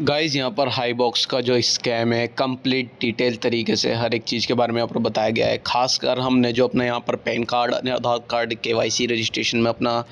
Guys यहाँ पर high box का जो स्कैम है कंप्लीट डिटेल तरीके से हर एक चीज़ के बारे में यहाँ पर बताया गया है। ख़ासकर हमने जो अपने यहाँ पर पैन कार्ड, आधार कार्ड, केवाईसी रजिस्ट्रेशन में अपना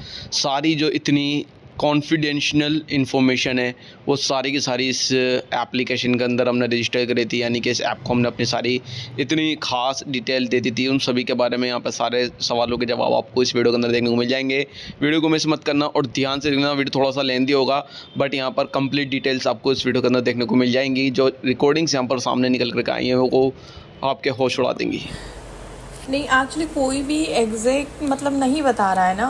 सारी जो इतनी कॉन्फिडेंशियल इन्फॉर्मेशन है वो सारी की सारी इस एप्लीकेशन के अंदर हमने रजिस्टर करी थी। यानी कि इस ऐप को हमने अपनी सारी इतनी ख़ास डिटेल दे दी थी। उन सभी के बारे में यहाँ पर सारे सवालों के जवाब आपको इस वीडियो के अंदर देखने को मिल जाएंगे। वीडियो को मिस मत करना और ध्यान से देखना। वीडियो थोड़ा सा लेंदी होगा बट यहाँ पर कंप्लीट डिटेल्स आपको इस वीडियो के अंदर देखने को मिल जाएंगी। जो रिकॉर्डिंग्स यहाँ पर सामने निकल कर आई हैं वो आपके होश उड़ा देंगी। नहीं, एक्चुअली कोई भी एग्जैक्ट मतलब नहीं बता रहा है ना।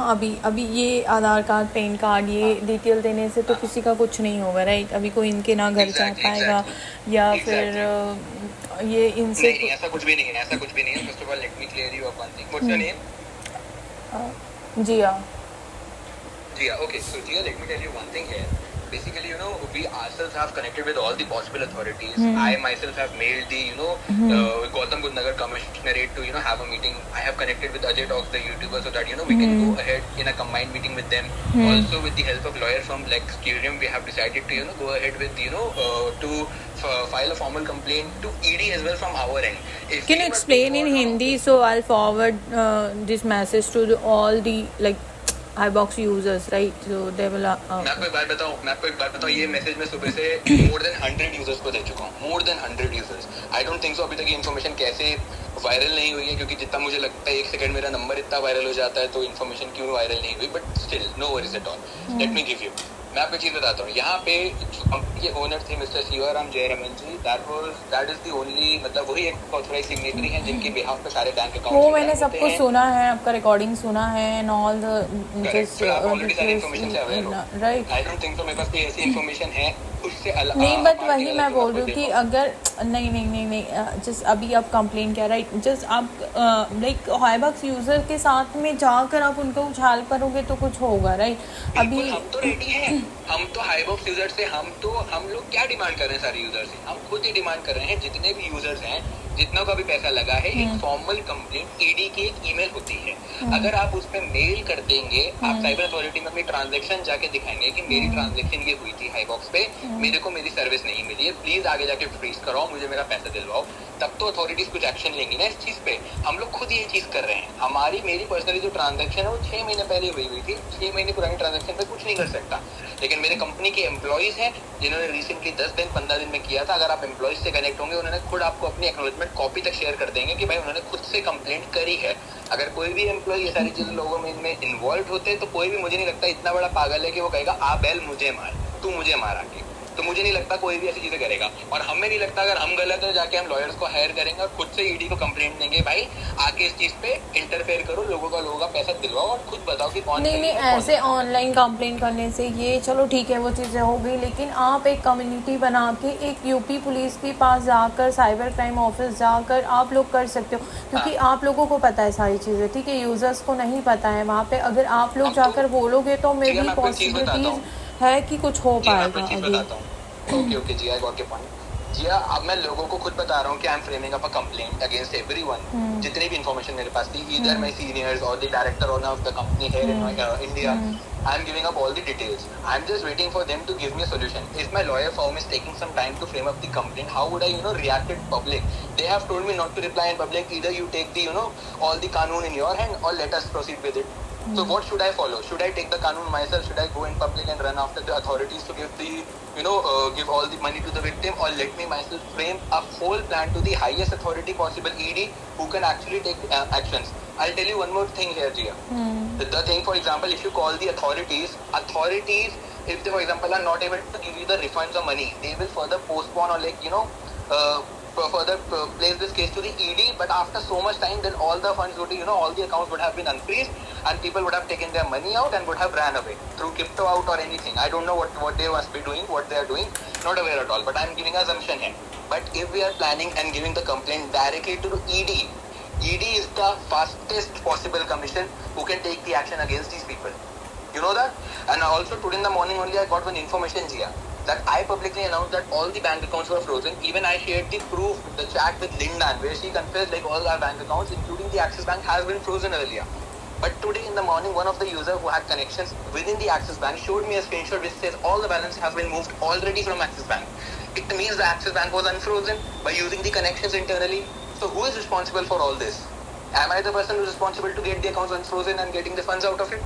अभी ये आधार कार्ड, पैन कार्ड, ये डिटेल देने से तो किसी का कुछ नहीं होगा, राइट। अभी कोई इनके ना घर जा पाएगा या फिर ये इनसे नहीं, ऐसा कुछ भी नहीं है। First of all let me clear you up one thing. What's your name? Jia. Okay, so Jia, let me tell you one thing here. Basically, we ourselves have connected with all the possible authorities. I myself have mailed the, Gautam Budh Nagar Commissionerate to, have a meeting. I have connected with Ajay Talks, the YouTuber, so that, we can go ahead in a combined meeting with them. Also, with the help of lawyer from Lex Curium, we have decided to, go ahead with, to file a formal complaint to ED as well from our end. Can you explain in Hindi so I'll forward this message to all the, iBox users, right? So they will मैं आपको एक बात बताऊं, ये message मैं सुबह से more than 100 users को दे चुका हूँ। more than 100 users. I don't think so अभी तक ये इन्फॉर्मेशन कैसे वायरल नहीं हुई है, क्योंकि जितना मुझे लगता है 1 सेकंड मेरा नंबर इतना वायरल हो जाता है तो इन्फॉर्मेशन क्यों वायरल नहीं हुई। But still no worries at all. Let me give you, मैं आपको चीज बताता हूँ। यहाँ पे कंपनी के ओनर थे mister Shivram Jayaraman ji. That is the only, मतलब वही एक ऑथराइज सिग्नेटरी हैं जिनके बिहाफ पे सारे बैंक अकाउंट वो मैंने सबको सुना है, आपका रिकॉर्डिंग सुना है एंड ऑल द ऑलरेडी सारी इन्फॉर्मेशन से अवेयर हो, राइट। आई डोंट थिंक तो मेरे पास कोई ऐसी इन्फॉर्मेशन है उससे अलग नहीं। बट वही मैं बोल रही हूँ कि अगर नहीं जस्ट अभी आप कंप्लेन क्या, राइट, जस्ट आप लाइक हाईबॉक्स यूजर के साथ में जाकर आप उनको उछाल करोगे तो कुछ होगा, राइट। अभी हम तो रेडी हैं, हम तो हाईबॉक्स यूजर से हम लोग क्या डिमांड कर रहे हैं सारे यूजर से? हम खुद ही डिमांड कर रहे हैं, जितने भी यूजर्स हैं, जितना का भी पैसा लगा है, एक फॉर्मल कंप्लेंट ईडी की एक ईमेल होती है। अगर आप उस पर मेल कर देंगे, आप साइबर अथॉरिटी में अपनी ट्रांजैक्शन जाके दिखाएंगे कि मेरी ट्रांजैक्शन ये हुई थी हाईबॉक्स पे, मेरे को मेरी सर्विस नहीं मिली है, प्लीज आगे जाके फ्रीज कराओ, मुझे मेरा पैसा दिलवाओ, तब तो अथॉरिटीज कुछ एक्शन लेंगी ना इस चीज पे। हम लोग खुद ये चीज कर रहे हैं। मेरी पर्सनली जो ट्रांजैक्शन है वो 6 महीने पहले हुई थी। 6 महीने पुरानी ट्रांजैक्शन पे कुछ नहीं कर सकता, लेकिन मेरे कंपनी के एम्प्लॉइज हैं जिन्होंने रिसेंटली 10 दिन 15 दिन में किया था। अगर आप एम्प्लॉइज से कनेक्ट होंगे, उन्होंने खुद आपको अपनी एक्नॉलेजमेंट कॉपी तक शेयर कर देंगे कि भाई उन्होंने खुद से कंप्लेंट करी है। अगर कोई भी एम्प्लॉय ये सारी चीजें लोगों में इनमें इन्वॉल्व होते हैं तो कोई भी, मुझे नहीं लगता इतना बड़ा पागल है कि वो कहेगा आ बैल मुझे मार, तू मुझे मारा के। तो मुझे नहीं लगता कोई भी ऐसी चीजें करेगा, और हमें नहीं लगता अगर हम गलत है जाके हम लॉयर्स को हायर करेंगे और खुद से ईडी को कंप्लेंट देंगे, भाई आके इस चीज पे इंटरफेयर करो, लोगों का पैसा दिलवाओ और खुद बताओ कि कौन नहीं ऐसे ऑनलाइन कंप्लेंट करने से ये चलो ठीक है, वो चीज़ें हो गई। लेकिन आप एक कम्युनिटी बना के एक यूपी पुलिस के पास जाकर, साइबर क्राइम ऑफिस जाकर आप लोग कर सकते हो, क्योंकि आप लोगों को पता है सारी चीज़ें, ठीक है, यूजर्स को नहीं पता है। वहाँ पे अगर आप लोग जाकर बोलोगे तो मे बी पॉसिबिलिटीज है कि कुछ हो पाएगा अभी। ओके जी, आई गॉट योर पॉइंट। जी अब मैं लोगों को खुद बता रहा हूँ कि I am framing up a complaint against everyone. जितनी भी इन्फॉर्मेशन मेरे पास थी, ईदर माय सीनियर्स और the director of the company here in India, I am giving up all the details. I am just waiting for them to give me a solution. If my lawyer firm is taking some time to frame up the complaint, how would I, react in public? They have told me not to reply in public. Either you take the, all the kanun in your hand, or let us proceed with it. So what should I follow? Should I take the kanun myself? Should I go in public and run after the authorities to give the, give all the money to the victim, or let me myself frame a whole plan to the highest authority possible, ED, who can actually take actions? I'll tell you one more thing here, Jia. The thing, for example, if you call the authorities, if they, for example, are not able to give you the refunds or money, they will further postpone or further place this case to the ED. But after so much time, then all the funds would, all the accounts would have been unfreezed, and people would have taken their money out and would have ran away through crypto out or anything. I don't know what they must be doing, what they are doing, not aware at all. But I'm giving assumption here. But if we are planning and giving the complaint directly to the ED is the fastest possible commission who can take the action against these people. You know that? And also today in the morning only I got one information, Jia, that I publicly announced that all the bank accounts were frozen. Even I shared the proof, the chat with Lindan, where she confessed like all our bank accounts, including the Axis Bank, has been frozen earlier. But today in the morning, one of the user who had connections within the Axis Bank showed me a screenshot which says all the balance has been moved already from Axis Bank. It means the Axis Bank was unfrozen by using the connections internally. So who is responsible for all this? Am I the person who is responsible to get the accounts unfrozen and getting the funds out of it?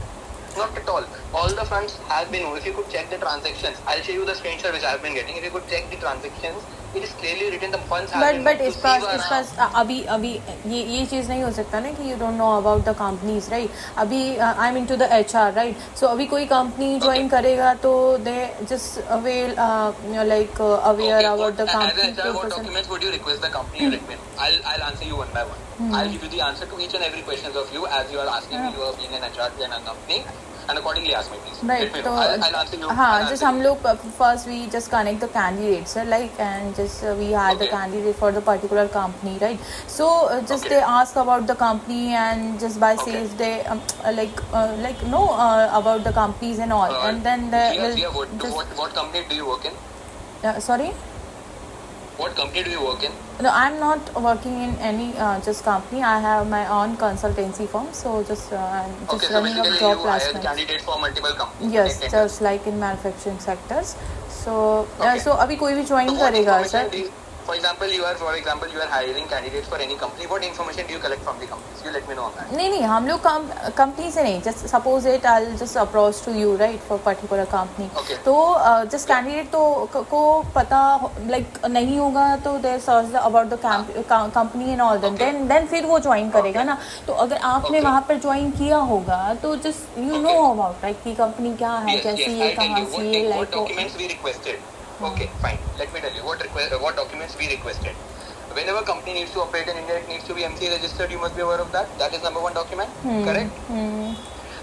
Not at all. All the funds have been moved. If you could check the transactions, I'll show you the screenshot which I have been getting. If you could check the transactions, it is clearly written the funds have been but moved इस to पास Siva. अभी ये चीज़ नहीं हो सकता ना कि you don't know about the companies right. अभी I am into the HR right. So अभी कोई कंपनी ज्वाइन करेगा तो they just avail like aware about the As an company HR, what profession. documents would you request the company to recommend? I'll answer you one by one. I'll give you the answer to each and every questions of you as you are asking me. You are being an HR in a company, and accordingly ask me please. Right. Let me तो know. I'll answer you. हाँ I'll just answer हम लोग first we just connect the candidates like and just we had the Okay. Candidate for the particular company right. So just Okay. They ask about the company and just by Okay. Says they like know about the companies and all you. And then they Sia, will what company do you work in? sorry. What company do you work in? No, I'm not working in any just company. I have my own consultancy firm, so just I'm just Okay, so running up basically job you hire placements. candidates for multiple companies. Yes, Connect just like in manufacturing sectors. So Okay. so अभी कोई भी So join what करेगा information sir. do you, for example, you are hiring candidates for any company. What information do you collect from the companies? You let me know on that. नहीं नहीं हम लोग company से नहीं. Just suppose it I just approach to you right for particular company. Okay. तो just candidate तो को पता लाइक नहीं होगा तो their search about the company and all Okay. Then फिर वो ज्वाइन करेगा Okay. ना. तो अगर आपने Okay. वहाँ पर ज्वाइन किया होगा तो just you know Okay. About right की कंपनी क्या है Yes, कैसी yes, है I'll tell कहाँ you से है what like. documents we requested. Okay, fine. Let me tell you what documents we requested. Whenever company needs to operate in India, it needs to be MCA registered. You must be aware of that. That is number one document. Correct.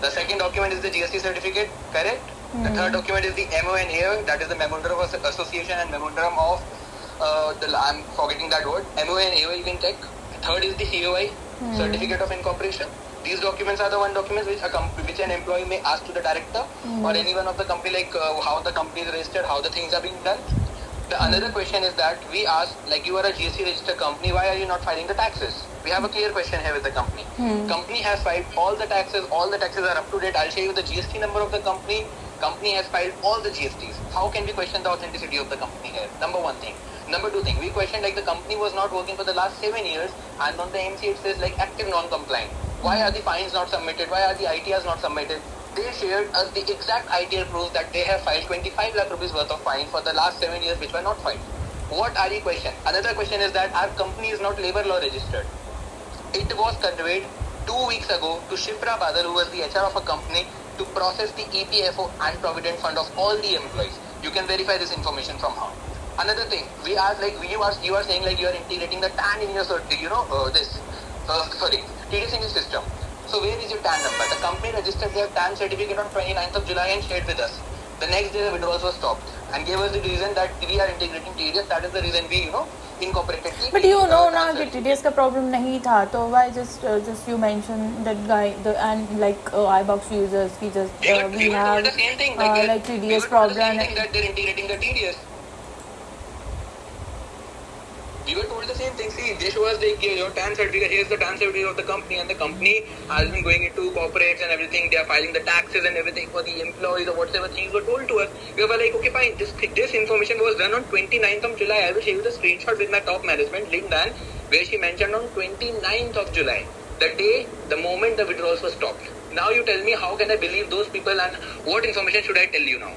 The second document is the GST certificate. Correct. The third document is the MOA. That is the Memorandum of Association and Memorandum of I'm forgetting that word. MOA and AOA you can check. Third is the COI, Certificate of Incorporation. These documents are the one documents which an employee may ask to the director or anyone of the company, like how the company is registered, how the things are being done. The another question is that we ask, like you are a GST registered company, why are you not filing the taxes? We have a clear question here with the company. Company has filed all the taxes are up to date. I'll show you the GST number of the company. Company has filed all the GSTs. How can we question the authenticity of the company here? Number one thing. Number two thing, we questioned like the company was not working for the last 7 years and on the MC it says like active non-compliant. Why are the fines not submitted? Why are the ITRs not submitted? They shared us the exact ITR proof that they have filed 25 lakh rupees worth of fine for the last 7 years which were not filed. What are the question? Another question is that our company is not labor law registered. It was conveyed 2 weeks ago to Shipra Badal, who was the HR of a company, to process the EPFO and Provident Fund of all the employees. You can verify this information from her. Another thing, we are like you are saying like you are integrating the TAN in your TDS in your system. So where is your TAN number? The company registered their TAN certificate on 29th of July and shared with us. The next day the withdrawals were stopped and gave us the reason that we are integrating TDS. That is the reason we incorporated. But you know ना कि TDS का problem नहीं था तो why just you mention that guy and like iBox users we just we have the same thing, like TDS problem. That they're integrating the TDS. We were told the same thing. See, they show us your TAN certificate. Here's the TAN certificate of the company, and the company has been going into corporates and everything. They are filing the taxes and everything for the employees or whatever things were told to us. We were like, okay, fine. This information was done on 29th of July. I will show you the screenshot with my top management, Lynn Dan, where she mentioned on 29th of July, the moment the withdrawals were stopped. Now you tell me, how can I believe those people and what information should I tell you now?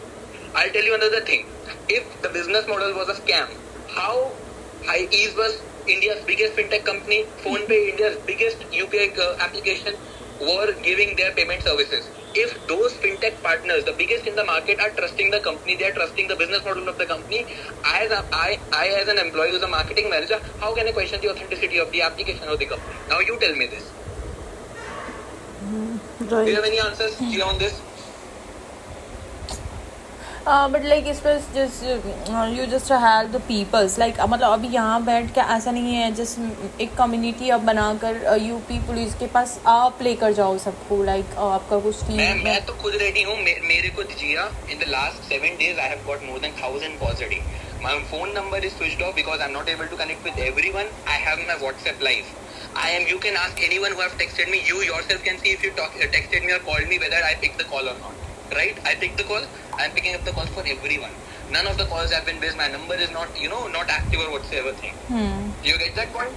I'll tell you another thing. If the business model was a scam, how Ease was India's biggest fintech company, PhonePe, India's biggest UPI application, were giving their payment services. If those fintech partners, the biggest in the market, are trusting the company, they are trusting the business model of the company, I as an employee who's a marketing manager, how can I question the authenticity of the application of the company? Now you tell me this. Right. Do you have any answers on this? But like इस पर just you just help the peoples like मतलब अभी यहाँ बैठ के ऐसा नहीं है जस्ट एक कम्युनिटी अब बनाकर यूपी पुलिस के पास आप लेकर जाओ सबको लाइक आपका कुछ टीम. मैं तो खुद रेडी हूँ. मेरे को दीजिएगा. In the last 7 days I have got more than 1,000 calls a day. My phone number is switched off because I'm not able to connect with everyone. I have my WhatsApp live. I am. You can ask anyone who have texted me. You yourself can see if you texted me or called me whether I picked the call or not. Right? I picked the call. I am picking up the calls for everyone. None of the calls have been missed. My number is not, not active or whatsoever thing. You get that point?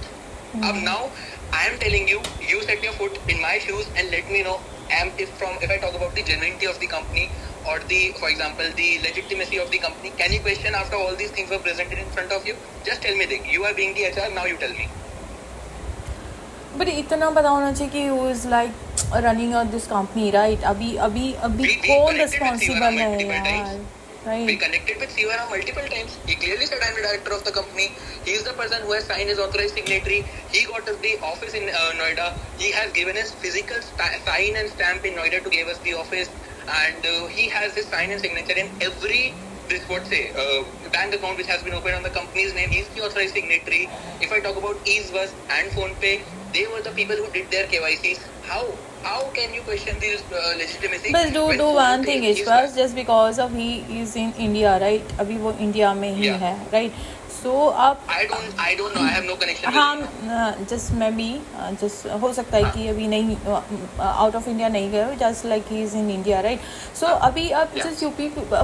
Now, I am telling you, you set your foot in my shoes and let me know. If I talk about the genuinity of the company or for example, the legitimacy of the company, can you question after all these things were presented in front of you? Just tell me, you are being the HR. Now you tell me. But इतना पता होना चाहिए कि who is like running this company, right? अभी कौन responsible है यार? Right. We connected with Sivaram multiple times. He clearly said I'm the director of the company. He is the person who has signed his authorized signatory. He got us the office in Noida. He has given us physical sign and stamp in Noida to give us the office. And he has his sign and signature in every bank account which has been opened on the company's name. He's the authorized signatory. If I talk about EaseBus and PhonePe, they were the people who did their KYCs. How can you question this legitimacy? But do one thing is first, just because of he is in India, right? अभी वो India में ही है, right? So आप I don't know. I have no connection. हाँ, just maybe just हो सकता है कि अभी नहीं out of India नहीं गए, just like he is in India, right? So अभी आप just UP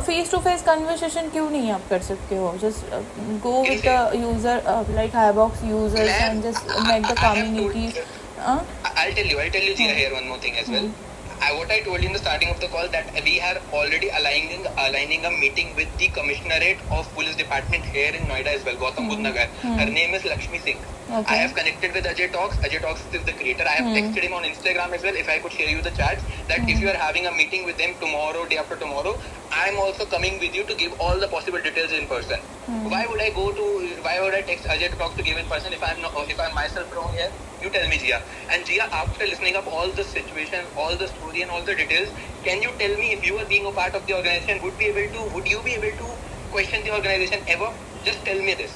face to face conversation क्यों नहीं आप कर सकते हो? Just go with the user like Hibox users and just make the community. I'll tell you here one more thing as well. What I told you in the starting of the call that we are already aligning a meeting with the Commissionerate of Police Department here in Noida as well, Gautam Budh Nagar. Her name is Lakshmi Singh. Okay. I have connected with Ajay Talks. Ajay Talks is the creator. I have texted him on Instagram as well. If I could share you the chats, that if you are having a meeting with them tomorrow, day after tomorrow, I am also coming with you to give all the possible details in person. Why would I text Ajay Talks to give in person if I'm myself wrong here? You tell me, Jia. And Jia, after listening up all the situation, all the story and all the details, can you tell me if you are being a part of the organization, would you be able to question the organization ever? Just tell me this.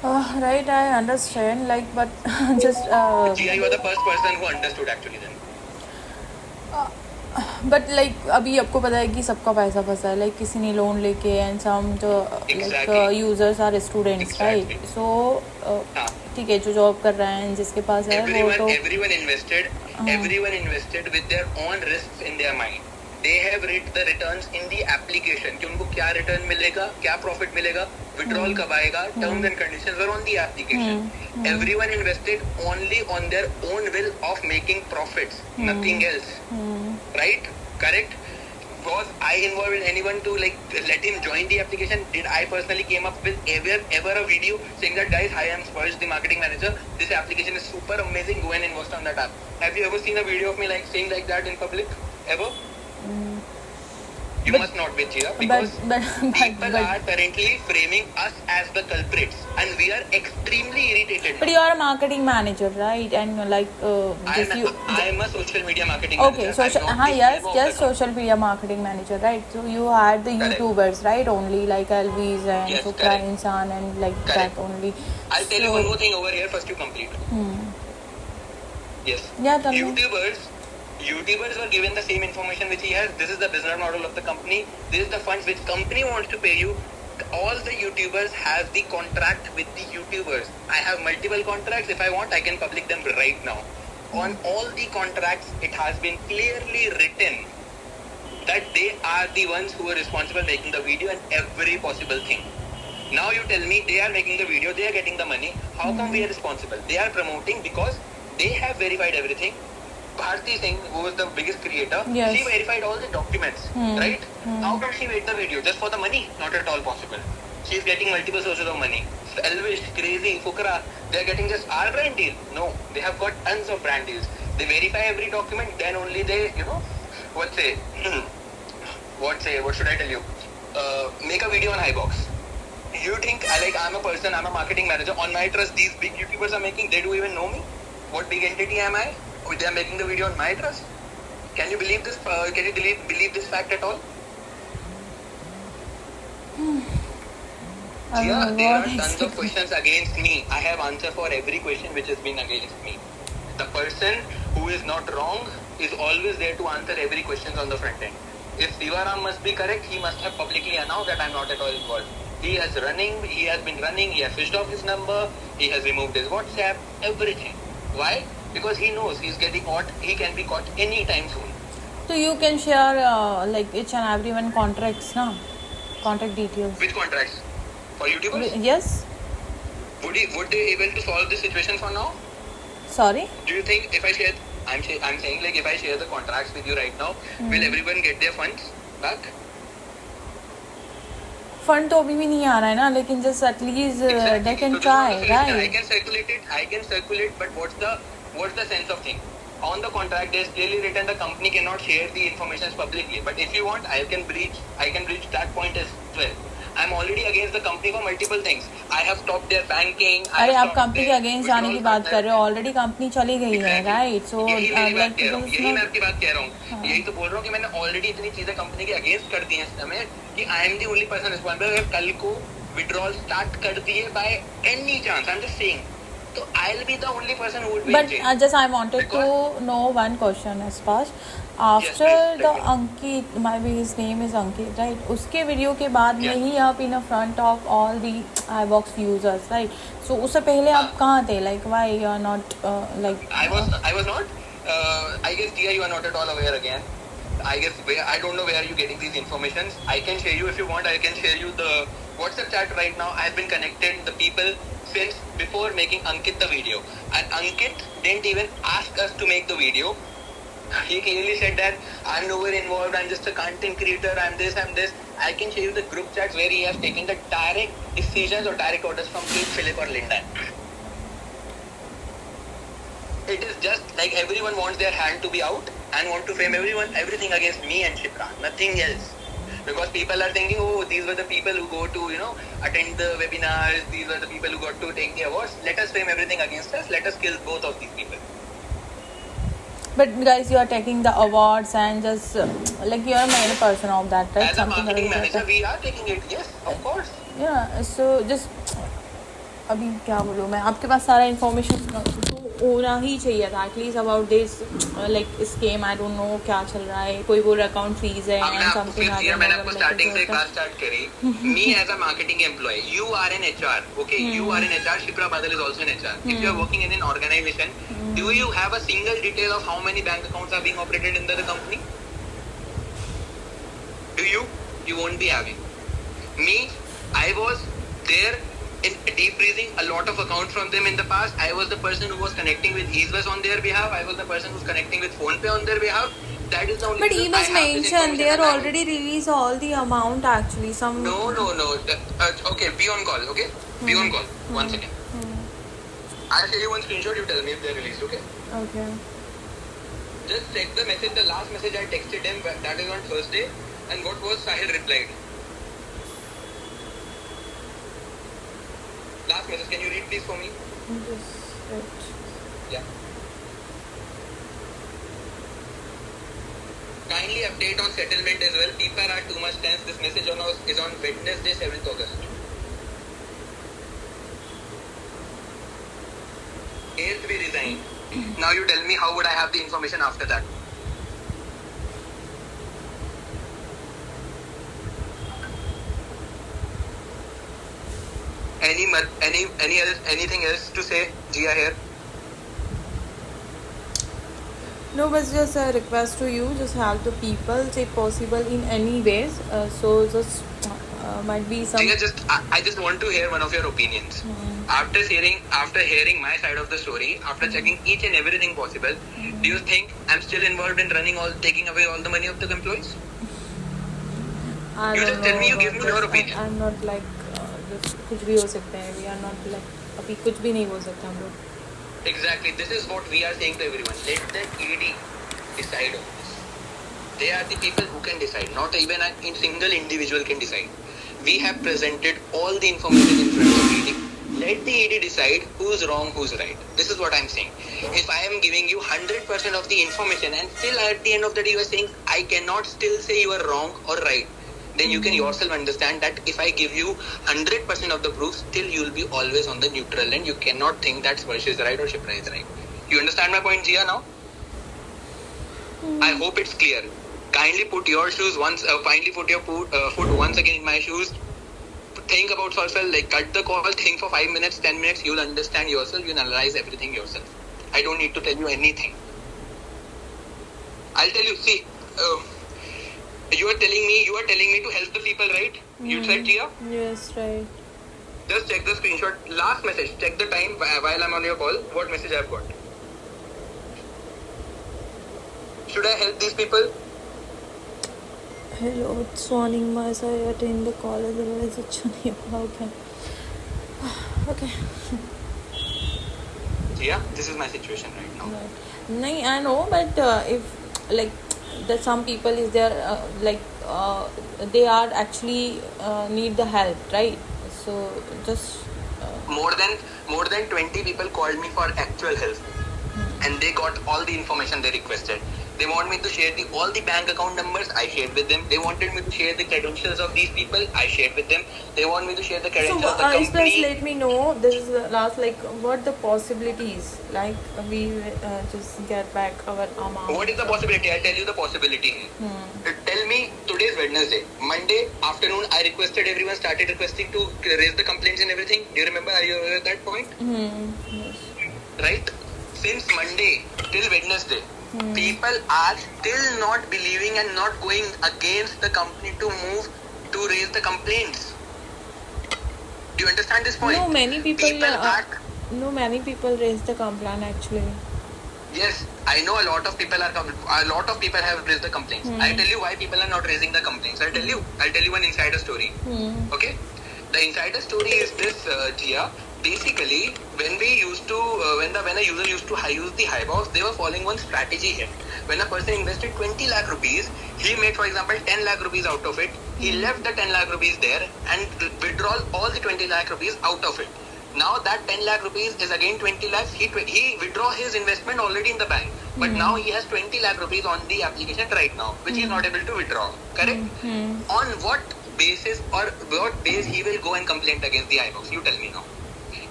Right, I understand, but just Jia, you are the first person who understood actually then. But अभी आपको पता है कि सबका पैसा फंसा है, किसी ने लोन लेके and some users are students, right? So ठीक है, जो जॉब कर रहे हैं जिसके पास है वो तो everyone invested with their own risks in their mind. They have read the returns in the application कि उनको क्या return मिलेगा, क्या profit मिलेगा, withdrawal कब आएगा, terms and conditions were on the application. Everyone invested only on their own will of making profits, nothing else. Right? Correct? Was I involved in anyone to let him join the application? Did I personally came up with ever a video saying that, guys, hi, I'm Spurge, the marketing manager. This application is super amazing. Go and invest on that app. Have you ever seen a video of me saying like that in public? Ever? You must not be, Jia, because people are currently framing us as the culprits, and we are extremely irritated. But you are a marketing manager, right? And I am a social media marketing manager. Okay, yes, social media marketing manager, right? So you had the YouTubers, right? Only like Alvis and Sukra Insan and that only. I'll tell you one more thing over here. First, you complete. Yes. Yeah, YouTubers were given the same information which he has. This is the business model of the company. This is the funds which company wants to pay you. All the YouTubers have the contract with the YouTubers. I have multiple contracts. If I want, I can publish them right now. On all the contracts, it has been clearly written that they are the ones who are responsible making the video and every possible thing. Now you tell me, they are making the video, they are getting the money. How come we are responsible? They are promoting because they have verified everything. Bharti Singh, who was the biggest creator, she verified all the documents, right? How come she made the video? Just for the money? Not at all possible. She is getting multiple sources of money. Elvish, Crazy, Fukra, they are getting just our brand deal. No, they have got tons of brand deals. They verify every document, then only they, what should I tell you? Make a video on Hibox. You think, I'm a person, I'm a marketing manager, on my trust, these big YouTubers are making, they do even know me? What big entity am I? They are making the video on my trust. Can you believe this? Can you believe this fact at all? Yeah, there are tons of questions against me. I have answer for every question which has been against me. The person who is not wrong is always there to answer every question on the front end. If Sivaram must be correct, he must have publicly announced that I am not at all involved. He has been running, he has switched off his number, he has removed his WhatsApp, everything. Why? Because he knows he's getting caught, he can be caught anytime soon. So you can share like each and everyone contracts, na? Contact details. Which contracts? For YouTubers? Yes. Would they able to solve this situation for now? Sorry. Do you think if I share, I'm saying like if I share the contracts with you right now, will everyone get their funds back? Fund तो अभी भी नहीं आ रहा है ना, लेकिन just at least they can try, right? I can circulate, but what's the sense of thing? On the contract, there's clearly written the company cannot share the information publicly. But if you want, I can breach that point as well. I'm already against the company for multiple things. I have stopped their banking. अरे आप company के against जाने की बात कर रहे हो, already company चली गई है, राइट? सो यही मैं आपकी बात कह रहा हूँ, यही तो बोल रहा हूँ कि मैंने ऑलरेडी इतनी चीजें कंपनी के अगेंस्ट कर दी हैं इस समय कि I am the only person responsible. अगर कल को विड्रॉल स्टार्ट कर दिए by any chance, I am just saying, तो I will be the only person who would be. But just I wanted to know one question, Aspash. After the Ankit, maybe his name is Ankit, right? उसके video के बाद में ही आप in front of all the iBox users, right? So उससे पहले आप कहाँ थे? Like why you are not like? I was not. I guess dear, you are not at all aware again. I don't know where are you getting these informations. I can share you if you want. I can share you the WhatsApp chat right now. I have been connected the people since before making Ankit the video, and Ankit didn't even ask us to make the video. He clearly said that I'm nowhere involved. I'm just a content creator. I'm this. I can show you the group chats where he has taken the direct decisions or direct orders from Philip or Linda. It is just like everyone wants their hand to be out and want to frame everything against me and Shipra, nothing else. Because people are thinking, oh, these were the people who go to, attend the webinars, these were the people who got to take the awards. Let us frame everything against us. Let us kill both of these people. But guys, you are taking the awards and just like you are a main person of that, right? As a marketing manager, we are taking it. Yes, of course. Yeah. So just अभी क्या बोलूँ मैं, आपके पास सारा information तो होना ही चाहिए था at least about this like scheme. I don't know क्या चल रहा है, कोई बोल रहा अकाउंट फ्रीज है एंड समथिंग। मैंने आपको स्टार्टिंग से एक बात स्टार्ट करी, me as a marketing employee, you are an HR, okay, you are an HR, Shipra Badal is also an HR. If you are working in an organization, do you have a single detail of how many bank accounts are being operated in the company? Do you? You won't be having. Me, I was there in deep freezing a lot of accounts from them in the past. I was the person who was connecting with Easebus on their behalf. I was the person who was connecting with PhonePe on their behalf. That is the only. But Easebus mentioned they are already released all the amount actually. Some. No. Okay, be on call. Okay, be on call. 1 second. I'll show you one screenshot. You tell me if they're released. Okay. Okay. Just check the message. The last message I texted him. That is on Thursday. And what was Sahil replied? Last message, can you read please for me? Yes, right. Yeah. Kindly update on settlement as well. People are too much tense. This message is on Wednesday, 7th August. 8th we resigned. Now you tell me how would I have the information after that? Anything else to say, Jia here? No, but just a request to you, just help the people if possible in any ways. So just might be some. Jia, I just want to hear one of your opinions. After hearing my side of the story, after checking each and everything possible, do you think I'm still involved in taking away all the money of the employees? You just tell me, you give me your opinion. I'm not like कुछ भी हो सकता है. We are not like अभी कुछ भी नहीं बोल सकते हम लोग. Exactly. This is what we are saying to everyone. Let the ED decide on this. They are the people who can decide. Not even a single individual can decide. We have presented all the information in front of ED. Let the ED decide who's wrong, who's right. This is what I'm saying. If I am giving you 100% of the information and still at the end of the day you are saying I cannot still say you are wrong or right, then you can yourself understand that if I give you 100% of the proof, still you will be always on the neutral end. You cannot think that Sparsh is right or Shipra is right. You understand my point, Jia, now? I hope it's clear. Kindly put your shoes once. Kindly put your foot once again in my shoes. think about yourself, like cut the call, think for 5 minutes, 10 minutes, you'll understand yourself, you'll analyze everything yourself. I don't need to tell you anything. I'll tell you, see, you are telling me to help the people, right? You said, Tia? Yes, right. Just check the screenshot. Last message. Check the time while I'm on your call. What message I've got? Should I help these people? Hello, it's warning my I attend the call, otherwise it's okay. Okay. Yeah, this is my situation right now. Right. I know, but if like some people is there they are actually need the help, right? So just more than 20 people called me for actual help, and they got all the information they requested. They want me to share all the bank account numbers. I shared with them. They wanted me to share the credentials of these people. I shared with them. They want me to share the credentials of the company. Express, let me know. This is the last, like, what the possibilities. Like, we just get back our amount. What is the possibility? I'll tell you the possibility. Tell me, today is Wednesday. Monday afternoon, I requested, everyone started requesting to raise the complaints and everything. Do you remember? Are you aware of that point? Yes. Right? Since Monday till Wednesday, people are still not believing and not going against the company to move to raise the complaints. Do you understand this point? No, many people raise the complaint actually. Yes, I know a lot of people have raised the complaints. I tell you why people are not raising the complaints. I'll tell you one insider story. Okay, the insider story is this, Gia. Basically, when a user used to use the HiBox, they were following one strategy here. When a person invested 20 lakh rupees, he made, for example, 10 lakh rupees out of it. He left the 10 lakh rupees there and withdraw all the 20 lakh rupees out of it. Now that 10 lakh rupees is again 20 lakhs. He withdraw his investment already in the bank. But now he has 20 lakh rupees on the application right now, which he is not able to withdraw. Correct? On what basis or what base he will go and complain against the HiBox? You tell me now.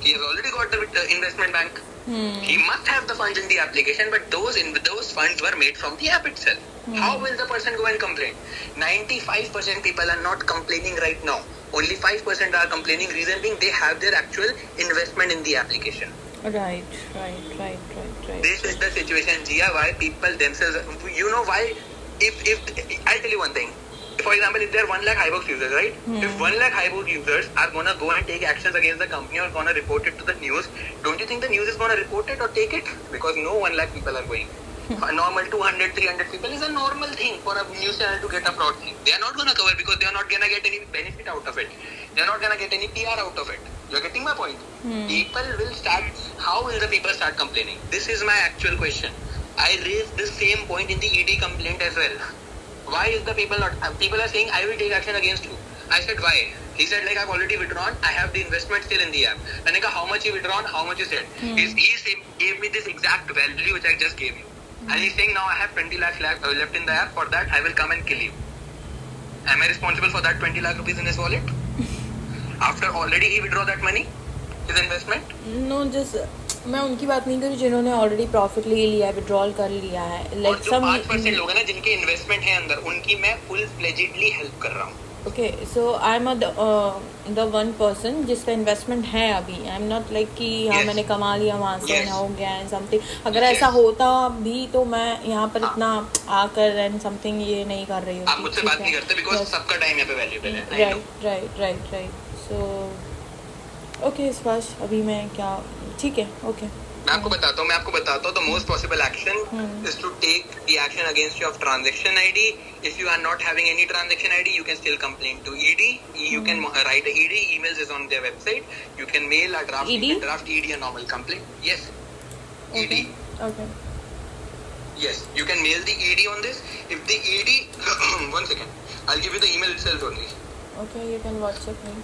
He has already got the investment bank. He must have the funds in the application, but those funds were made from the app itself. How will the person go and complain? 95% people are not complaining right now. Only 5% are complaining. Reason being, they have their actual investment in the application. Right. This is the situation, Gia, why people themselves, you know why, if I'll tell you one thing. For example, if there are 1 lakh HiBox users, right? If 1 lakh HiBox users are going to go and take actions against the company or going to report it to the news, don't you think the news is going to report it or take it? Because no 1 lakh people are going. A normal 200, 300 people is a normal thing for a news channel to get a fraud thing. They are not going to cover because they are not going to get any benefit out of it. They are not going to get any PR out of it. You are getting my point? People will start, how will the people start complaining? This is my actual question. I raised this same point in the ED complaint as well. Why is the people are saying, I will take action against you. I said, why? He said, like, I've already withdrawn. I have the investment still in the app. And I go, how much you withdrawn? How much you said? He gave me this exact value which I just gave you. And he's saying, now I have 20 lakh left in the app. For that, I will come and kill you. Am I responsible for that 20 lakh rupees in his wallet? After already he withdraw that money? His investment? No, just... मैं उनकी बात नहीं कर रही जिन्होंने already profit ले लिया है, विड्रॉल कर लिया है. और जो 5% लोग हैं ना जिनके इन्वेस्टमेंट है अंदर, उनकी मैं फुल फ्लेजेडली हेल्प कर रहा हूँ. Okay, so I am the one person जिसका इन्वेस्टमेंट है अभी. आई एम नॉट लाइक कि हाँ मैंने कमा लिया वहाँ से ना हो गया एंड समथिंग. अगर ऐसा होता भी तो मैं यहाँ पर इतना आकर एंड समथिंग ये नहीं कर रही हूँ. आप मुझसे बात नहीं करते बिकॉज सबका टाइम यहाँ पे वैल्यूएबल है. राइट. सो ओके स्पर्श, अभी मैं क्या, ठीक है, ओके. मैं आपको बताता हूँ the most possible action is to take the action against your transaction ID. If you are not having any transaction ID, you can still complain to ED. You can write a ED. Emails is on their website. You can mail a draft. ED? You can draft ED a normal complaint. Yes. Okay. ED. Okay. Yes. You can mail the ED on this. If the ED, 1 second. I'll give you the email itself only. Okay, you can WhatsApp me.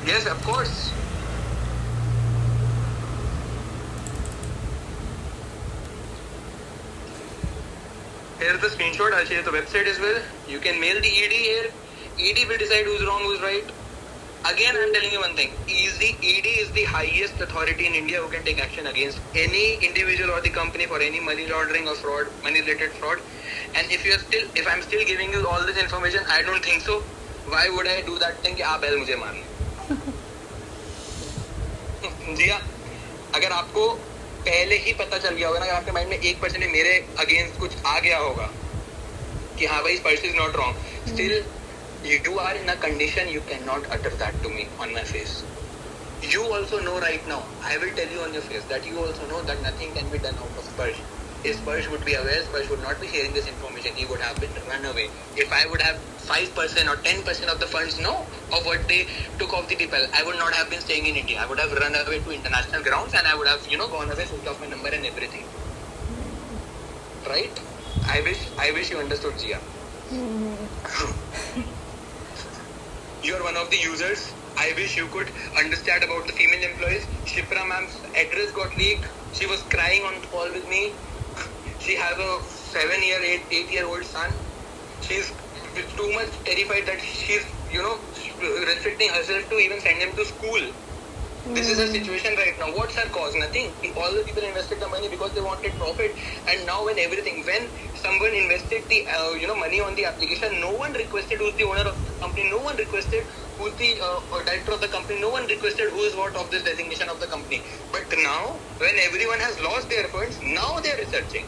Yes, of course. Here's the screenshot. I'll share the website as well. You can mail the ED here. ED will decide who's wrong, who's right. Again, I'm telling you one thing. ED is the highest authority in India who can take action against any individual or the company for any money laundering or fraud, money-related fraud. And if I'm still giving you all this information, I don't think so. why would I do that thing कि आप बैल मुझे मारने? जी हाँ, अगर आपको पहले ही पता चल गया होगा ना, अगर आपके माइंड में 1% मेरे अगेंस्ट कुछ आ गया होगा कि हाँ भाई, person is not wrong, still you are in a condition you cannot utter that to me on my face. You also know right now, I will tell you on your face that you also know that nothing can be done out of Sparsh. If Sparsh would be aware, Sparsh would not be sharing this information. He would have been run away. If I would have 5% or 10% of the funds of what they took off the people, I would not have been staying in India. I would have run away to international grounds and I would have gone away, switched off my number and everything. Right? I wish you understood, Jia. You are one of the users. I wish you could understand about the female employees. Shipra ma'am's address got leaked. She was crying on the call with me. She has a 8-year-old son. She's too much terrified that she's, restricting herself to even send him to school. This is her situation right now. What's her cause? Nothing. All the people invested the money because they wanted profit. And now when someone invested the money on the application, no one requested who's the owner of the company. No one requested who's the director of the company. No one requested who is what of this designation of the company. But now, when everyone has lost their funds, now they are researching.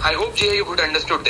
I hope, Jay, you could understood this.